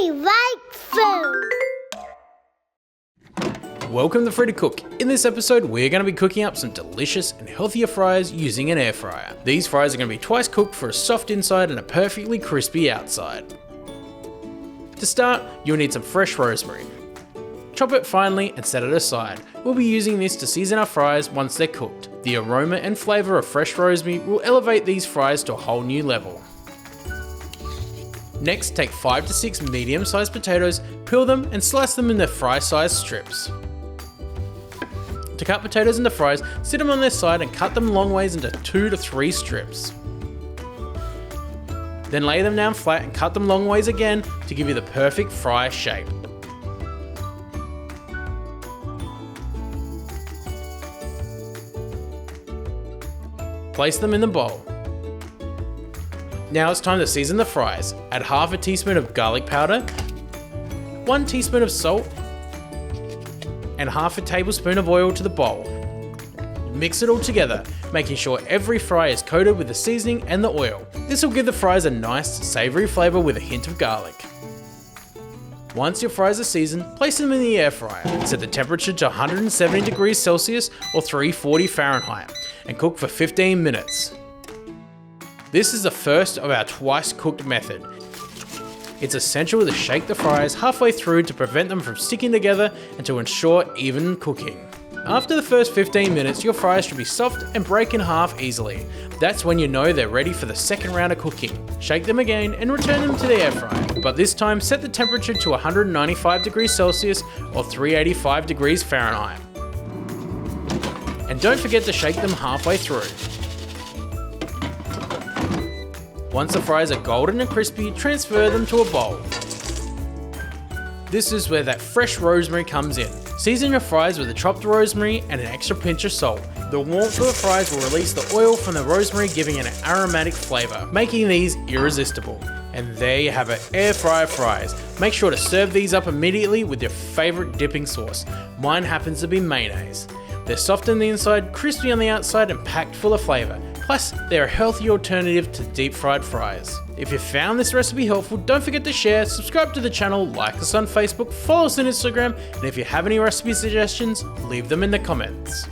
Delightful! Welcome to Free to Cook. In this episode, we're going to be cooking up some delicious and healthier fries using an air fryer. These fries are going to be twice cooked for a soft inside and a perfectly crispy outside. To start, you'll need some fresh rosemary. Chop it finely and set it aside. We'll be using this to season our fries once they're cooked. The aroma and flavour of fresh rosemary will elevate these fries to a whole new level. Next, take 5 to 6 medium-sized potatoes, peel them and slice them into fry-sized strips. To cut potatoes into fries, sit them on their side and cut them long ways into 2 to 3 strips. Then lay them down flat and cut them long ways again to give you the perfect fry shape. Place them in the bowl. Now it's time to season the fries. Add half a teaspoon of garlic powder, 1 teaspoon of salt, and half a tablespoon of oil to the bowl. Mix it all together, making sure every fry is coated with the seasoning and the oil. This will give the fries a nice, savoury flavour with a hint of garlic. Once your fries are seasoned, place them in the air fryer. Set the temperature to 170 degrees Celsius or 340 Fahrenheit and cook for 15 minutes. This is the first of our twice cooked method. It's essential to shake the fries halfway through to prevent them from sticking together and to ensure even cooking. After the first 15 minutes, your fries should be soft and break in half easily. That's when you know they're ready for the second round of cooking. Shake them again and return them to the air fryer, but this time set the temperature to 195 degrees Celsius or 385 degrees Fahrenheit. And don't forget to shake them halfway through. Once the fries are golden and crispy, transfer them to a bowl. This is where that fresh rosemary comes in. Season your fries with the chopped rosemary and an extra pinch of salt. The warmth of the fries will release the oil from the rosemary, giving it an aromatic flavour, making these irresistible. And there you have it, air fryer fries. Make sure to serve these up immediately with your favourite dipping sauce. Mine happens to be mayonnaise. They're soft on the inside, crispy on the outside, and packed full of flavour. Plus, they're a healthy alternative to deep fried fries. If you found this recipe helpful, don't forget to share, subscribe to the channel, like us on Facebook, follow us on Instagram, and if you have any recipe suggestions, leave them in the comments.